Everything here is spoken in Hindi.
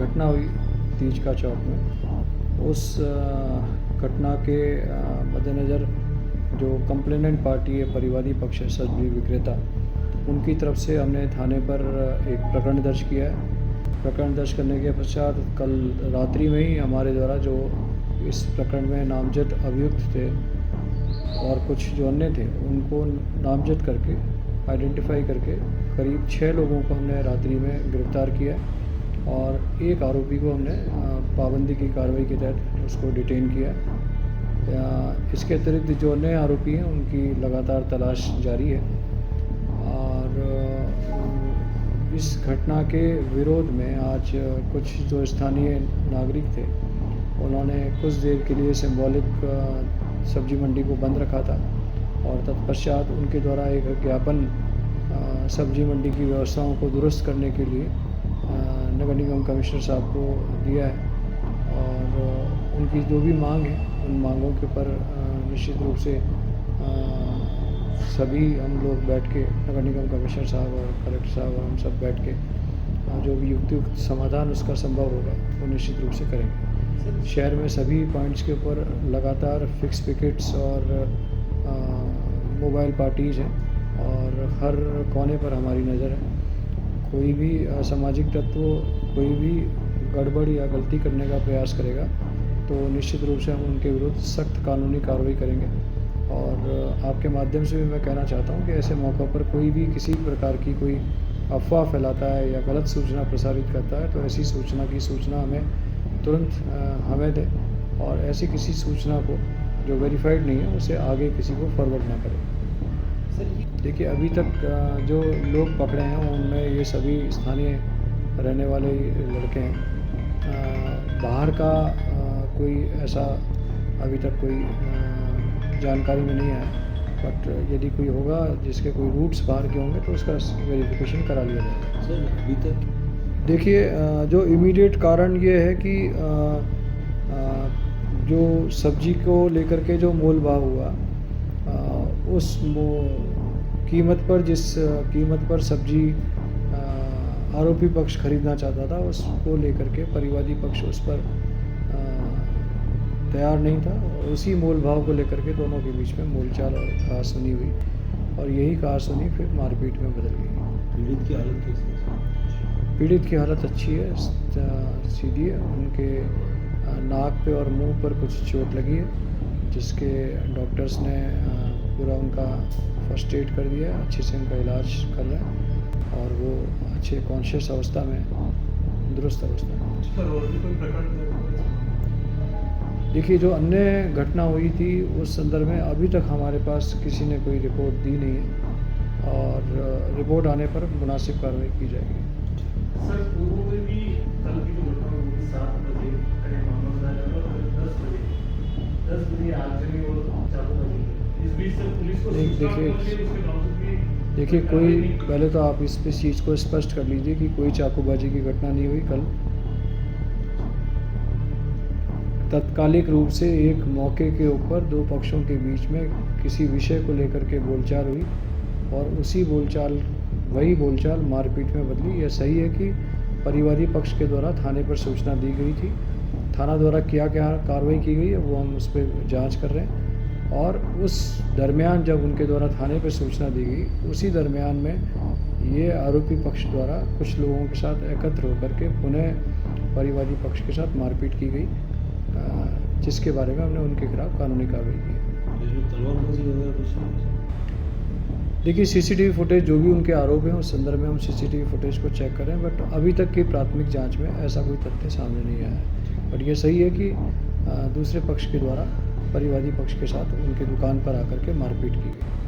घटना हुई तीज का चौक में, उस घटना के मद्देनज़र जो कंप्लेनेंट पार्टी है परिवादी पक्ष है सब्जी विक्रेता, उनकी तरफ से हमने थाने पर एक प्रकरण दर्ज किया है। प्रकरण दर्ज करने के पश्चात कल रात्रि में ही हमारे द्वारा जो इस प्रकरण में नामजद अभियुक्त थे और कुछ जो अन्य थे उनको नामजद करके आइडेंटिफाई करके करीब 6 लोगों को हमने रात्रि में गिरफ्तार किया और एक आरोपी को हमने पाबंदी की कार्रवाई के तहत उसको डिटेन किया। इसके अतिरिक्त जो अन्य आरोपी हैं उनकी लगातार तलाश जारी है और इस घटना के विरोध में आज कुछ जो स्थानीय नागरिक थे उन्होंने कुछ देर के लिए सिंबॉलिक सब्जी मंडी को बंद रखा था और तत्पश्चात उनके द्वारा एक ज्ञापन सब्जी मंडी की व्यवस्थाओं को दुरुस्त करने के लिए नगर निगम कमिश्नर साहब को दिया है और उनकी जो भी मांग है उन मांगों के ऊपर निश्चित रूप से सभी हम लोग बैठ के नगर निगम कमिश्नर साहब और कलेक्टर साहब और हम सब बैठ के जो भी युक्त समाधान उसका संभव होगा वो निश्चित रूप से करेंगे। शहर में सभी पॉइंट्स के ऊपर लगातार फिक्स पिकेट्स और मोबाइल पार्टीज़ हैं और हर कोने पर हमारी नज़र है। कोई भी असामाजिक तत्व कोई भी गड़बड़ या गलती करने का प्रयास करेगा तो निश्चित रूप से हम उनके विरुद्ध सख्त कानूनी कार्रवाई करेंगे। और आपके माध्यम से भी मैं कहना चाहता हूँ कि ऐसे मौक़ों पर कोई भी किसी प्रकार की कोई अफवाह फैलाता है या गलत सूचना प्रसारित करता है तो ऐसी सूचना की सूचना हमें तुरंत हमें दें और ऐसी किसी सूचना को जो वेरीफाइड नहीं है उसे आगे किसी को फॉरवर्ड ना करें। देखिए अभी तक जो लोग पकड़े हैं उनमें ये सभी स्थानीय रहने वाले लड़के हैं। बाहर का कोई ऐसा अभी तक कोई जानकारी में नहीं आया, बट यदि कोई होगा जिसके कोई रूट्स बाहर के होंगे तो उसका वेरिफिकेशन करा लिया जाएगा। सर अभी तक देखिए जो इमीडिएट कारण ये है कि जो सब्जी को लेकर के जो मोल भाव हुआ उस कीमत पर जिस कीमत पर सब्जी आरोपी पक्ष खरीदना चाहता था उसको लेकर के परिवादी पक्ष उस पर तैयार नहीं था और उसी मोल भाव को लेकर के दोनों के बीच में मोलचाल और कहासुनी हुई और यही कहासुनी फिर मारपीट में बदल गई। पीड़ित की हालत कैसी है? पीड़ित की हालत अच्छी है, सीधी है। उनके नाक पे और मुंह पर कुछ चोट लगी है जिसके डॉक्टर्स ने पूरा उनका फर्स्ट एड कर दिया है, अच्छे से उनका इलाज कर रहे हैं और वो अच्छे कॉन्शियस अवस्था में दुरुस्त अवस्था में। देखिए जो अन्य घटना हुई थी उस संदर्भ में अभी तक हमारे पास किसी ने कोई रिपोर्ट दी नहीं है और रिपोर्ट आने पर मुनासिब कार्रवाई की जाएगी। सर पूर्व में भी कल की जो घटना हुई 7 बजे करीब मामला बताया और 10 बजे आगजनी और चाकूबाजी, इस बीच से पुलिस को देखिए कोई पहले तो आप इस चीज़ को स्पष्ट कर लीजिए कि कोई चाकूबाजी की घटना नहीं हुई। कल तत्कालिक रूप से एक मौके के ऊपर दो पक्षों के बीच में किसी विषय को लेकर के बोलचाल हुई और उसी वही बोलचाल मारपीट में बदली। यह सही है कि परिवादी पक्ष के द्वारा थाने पर सूचना दी गई थी, थाना द्वारा क्या कार्रवाई की गई है वो हम उस पर जाँच कर रहे हैं और उस दरमियान जब उनके द्वारा थाने पर सूचना दी गई उसी दरमियान में ये आरोपी पक्ष द्वारा कुछ लोगों के साथ एकत्र होकर के पुनः परिवादी पक्ष के साथ मारपीट की गई, जिसके बारे में हमने उनके खिलाफ कानूनी कार्रवाई की। देखिए सीसीटीवी फुटेज जो भी उनके आरोप हैं उस संदर्भ में हम सीसीटीवी फुटेज को चेक करें, बट अभी तक की प्राथमिक जांच में ऐसा कोई तथ्य सामने नहीं आया है। बट ये सही है कि दूसरे पक्ष के द्वारा परिवादी पक्ष के साथ उनकी दुकान पर आकर के मारपीट की गई।